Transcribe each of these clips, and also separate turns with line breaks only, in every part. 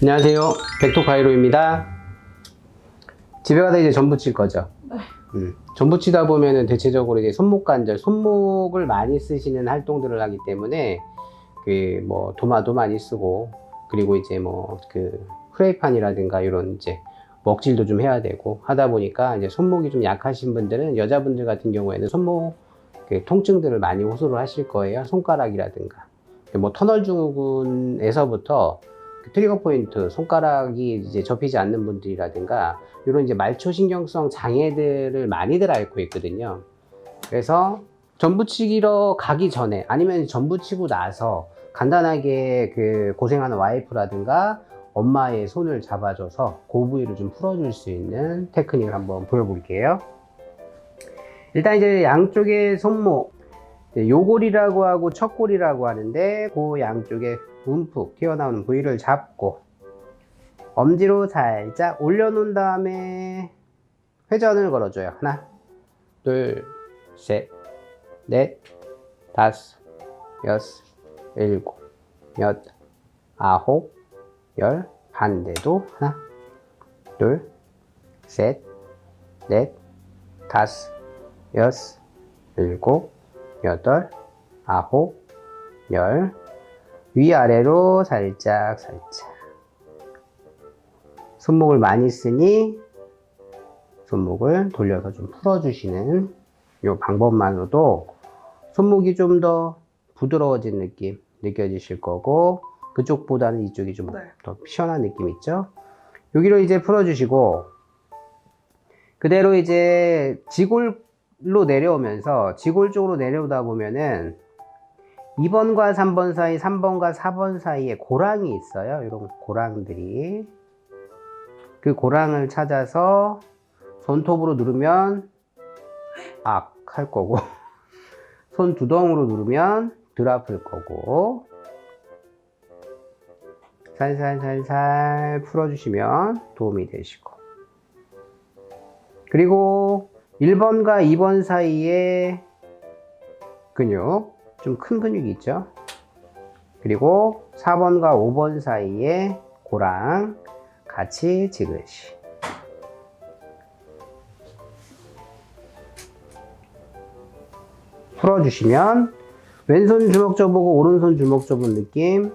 안녕하세요. 백토카이로입니다. 집에 가서 이제 전 부칠 거죠.
네.
전 부치다 보면은 대체적으로 이제 손목 관절, 손목을 많이 쓰시는 활동들을 하기 때문에 그 뭐 도마도 많이 쓰고, 그리고 이제 뭐 그 프라이팬이라든가 이런 이제 먹질도 좀 해야 되고 하다 보니까 이제 손목이 좀 약하신 분들은, 여자분들 같은 경우에는 손목 그 통증들을 많이 호소를 하실 거예요. 손가락이라든가 뭐 터널 증후군에서부터 그 트리거 포인트, 손가락이 이제 접히지 않는 분들이라든가 이런 이제 말초신경성 장애들을 많이들 앓고 있거든요. 그래서 전부치기로 가기 전에, 아니면 전부치고 나서 간단하게 그 고생하는 와이프라든가 엄마의 손을 잡아줘서 그 부위를 좀 풀어줄 수 있는 테크닉을 한번 보여볼게요. 일단 이제 양쪽의 손목, 요골이라고 하고 척골이라고 하는데, 그 양쪽에 움푹 튀어나오는 부위를 잡고 엄지로 살짝 올려놓은 다음에 회전을 걸어줘요. 하나, 둘, 셋, 넷, 다섯, 여섯, 일곱, 여덟, 아홉, 열. 반대도 하나, 둘, 셋, 넷, 다섯, 여섯, 일곱, 여덟, 아홉, 열. 위아래로 살짝 손목을 많이 쓰니 손목을 돌려서 좀 풀어주시는 이 방법만으로도 손목이 좀 더 부드러워진 느낌 느껴지실 거고, 그쪽보다는 이쪽이 좀 더 시원한 느낌 있죠. 여기로 이제 풀어주시고, 그대로 이제 지골로 내려오면서, 지골 쪽으로 내려오다 보면은 2번과 3번 사이, 3번과 4번 사이에 고랑이 있어요. 이런 고랑들이. 그 고랑을 찾아서 손톱으로 누르면 악 할 거고, 손 두덩으로 누르면 덜 아플 거고, 살살살살 풀어주시면 도움이 되시고, 그리고 1번과 2번 사이에 근육, 좀 큰 근육이 있죠. 그리고 4번과 5번 사이에 고랑 같이 지그시 풀어주시면, 왼손 주먹 줘보고 오른손 주먹 줘본 느낌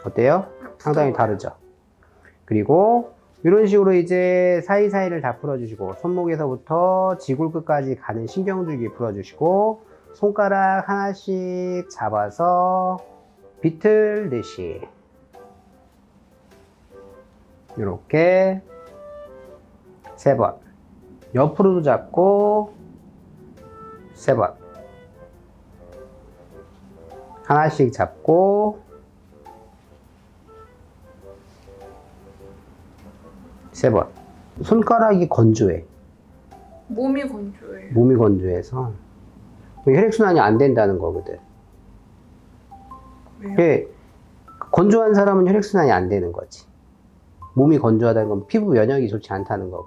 어때요? 상당히 다르죠. 그리고 이런 식으로 이제 사이사이를 다 풀어주시고, 손목에서부터 지골 끝까지 가는 신경줄기 풀어주시고, 손가락 하나씩 잡아서 비틀듯이 이렇게 3번, 옆으로도 잡고 3번, 하나씩 잡고 3번. 손가락이 건조해.
몸이 건조해요.
몸이 건조해서 혈액순환이 안 된다는 거거든.
왜요?
예, 건조한 사람은 혈액순환이 안 되는 거지. 몸이 건조하다는 건 피부 면역이 좋지 않다는 거고,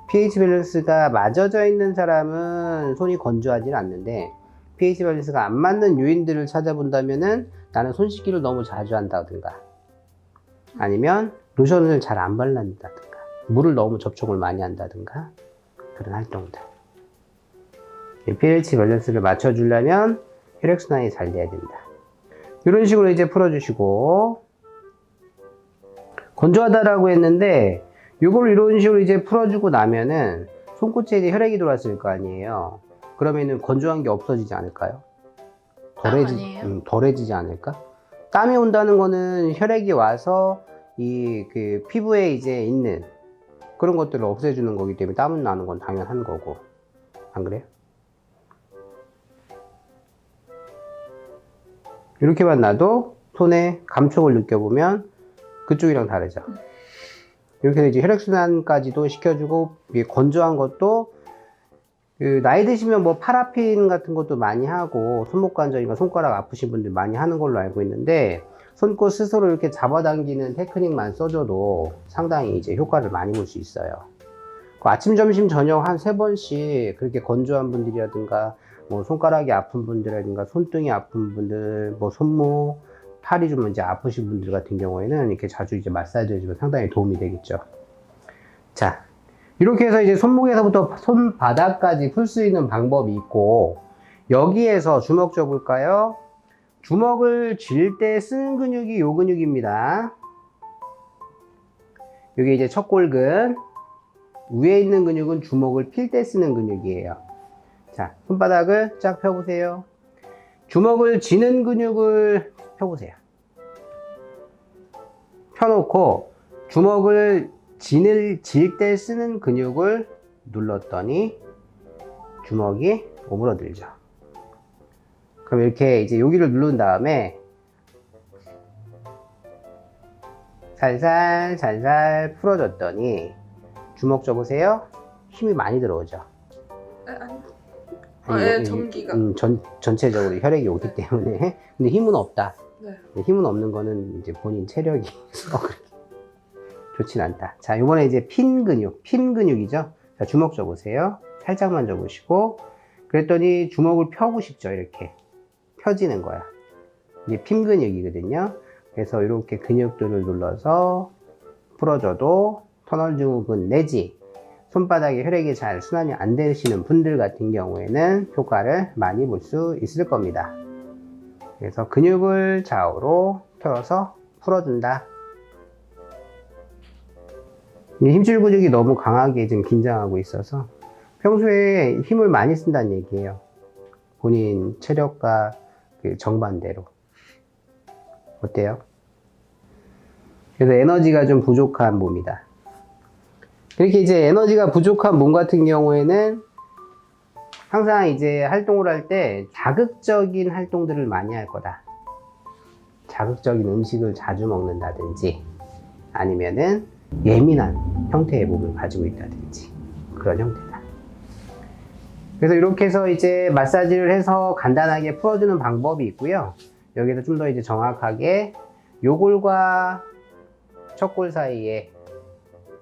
pH 밸런스가 맞아져 있는 사람은 손이 건조하지 않는데, pH 밸런스가 안 맞는 요인들을 찾아본다면은, 나는 손 씻기를 너무 자주 한다든가, 아니면 로션을 잘 안 발란다든가, 물을 너무 접촉을 많이 한다든가, 그런 활동들. pH 밸런스를 맞춰주려면 혈액순환이 잘 돼야 된다. 이런 식으로 이제 풀어주시고, 건조하다라고 했는데, 이걸 이런 식으로 이제 풀어주고 나면은 손끝에 이제 혈액이 들어왔을 거 아니에요. 그러면은 건조한 게 없어지지 않을까요? 덜해지지 않을까? 땀이 온다는 거는 혈액이 와서 이 그 피부에 이제 있는 그런 것들을 없애주는 거기 때문에 땀은 나는 건 당연한 거고, 안 그래요? 이렇게만 놔도 손에 감촉을 느껴보면 그쪽이랑 다르죠. 이렇게 해서 이제 혈액순환까지도 시켜주고, 건조한 것도 그 나이 드시면 뭐 파라핀 같은 것도 많이 하고, 손목 관절이나 손가락 아프신 분들 많이 하는 걸로 알고 있는데, 손끝 스스로 이렇게 잡아당기는 테크닉만 써줘도 상당히 이제 효과를 많이 볼 수 있어요. 아침, 점심, 저녁 한 3번씩 그렇게 건조한 분들이라든가, 뭐 손가락이 아픈 분들이라든가, 손등이 아픈 분들, 뭐 손목, 팔이 좀 이제 아프신 분들 같은 경우에는 이렇게 자주 이제 마사지 해주면 상당히 도움이 되겠죠. 자, 이렇게 해서 이제 손목에서부터 손바닥까지 풀 수 있는 방법이 있고, 여기에서 주먹 쥐어볼까요? 주먹을 쥘 때 쓰는 근육이 요 근육입니다. 이게 이제 첫 골근. 위에 있는 근육은 주먹을 필 때 쓰는 근육이에요. 자, 손바닥을 쫙 펴보세요. 주먹을 쥐는 근육을 펴보세요. 펴놓고 주먹을 쥘 때 쓰는 근육을 눌렀더니 주먹이 오므러들죠. 그럼 이렇게 이제 여기를 누른 다음에 살살 풀어줬더니 주먹 쥐어보세요. 힘이 많이 들어오죠.
아니. 예, 전기가.
전체적으로 혈액이 오기 때문에. 근데 힘은 없다.
네.
힘은 없는 거는 이제 본인 체력이 그렇게 좋진 않다. 자, 이번에 이제 핀 근육이죠. 자, 주먹 쥐어보세요. 살짝만 쥐어보시고, 그랬더니 주먹을 펴고 싶죠. 이렇게 펴지는 거야. 이게 핀 근육이거든요. 그래서 이렇게 근육들을 눌러서 풀어줘도 터널 증후군 내지 손바닥에 혈액이 잘 순환이 안 되시는 분들 같은 경우에는 효과를 많이 볼 수 있을 겁니다. 그래서 근육을 좌우로 펴서 풀어준다. 힘줄 근육이 너무 강하게 지금 긴장하고 있어서 평소에 힘을 많이 쓴다는 얘기예요. 본인 체력과 그 정반대로. 어때요? 그래서 에너지가 좀 부족한 몸이다. 이렇게 이제 에너지가 부족한 몸 같은 경우에는 항상 이제 활동을 할 때 자극적인 활동들을 많이 할 거다. 자극적인 음식을 자주 먹는다든지 아니면은 예민한 형태의 몸을 가지고 있다든지 그런 형태다. 그래서 이렇게 해서 이제 마사지를 해서 간단하게 풀어주는 방법이 있고요. 여기서 좀 더 이제 정확하게 요골과 척골 사이에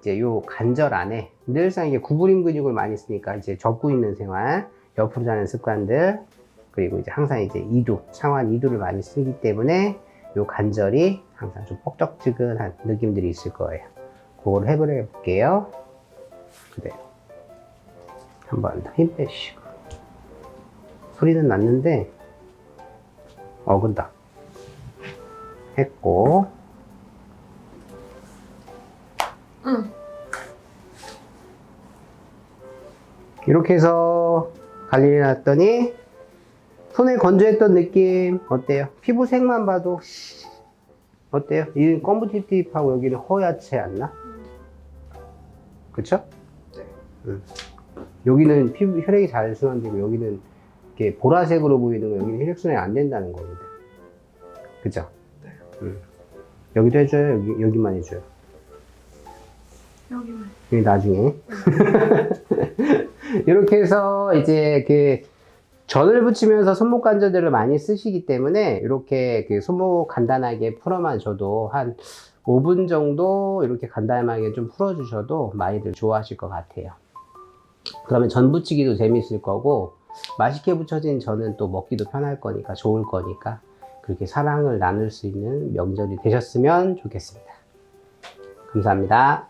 이제 요 관절 안에 늘상 이게 구부림 근육을 많이 쓰니까 이제 접고 있는 생활, 옆으로 자는 습관들, 그리고 이제 항상 이제 이두, 상완 이두를 많이 쓰기 때문에 요 관절이 항상 좀 뻑적지근한 느낌들이 있을 거예요. 그걸 해보려 볼게요. 그대로. 한 번 더 힘 빼시고. 소리는 났는데, 어근다. 했고.
응.
이렇게 해서 관리를 해놨더니 손에 건조했던 느낌 어때요? 피부색만 봐도 어때요? 이 검부tiptip하고 여기는 허옇지 않나? 그쵸?
네.
응. 여기는 피부 혈액이 잘 순환되고 여기는 이렇게 보라색으로 보이는 거 여기는 혈액순환이 안 된다는 거거든. 그쵸?
네.
응. 여기도 해줘요? 여기만 해줘요?
여기만.
여기 나중에. 이렇게 해서 이제 그 전을 붙이면서 손목 관절들을 많이 쓰시기 때문에 이렇게 그 손목 간단하게 풀어만 줘도 한 5분 정도 이렇게 간단하게 좀 풀어주셔도 많이들 좋아하실 것 같아요. 그러면 전 붙이기도 재밌을 거고 맛있게 붙여진 전은 또 먹기도 편할 거니까 좋을 거니까 그렇게 사랑을 나눌 수 있는 명절이 되셨으면 좋겠습니다. 감사합니다.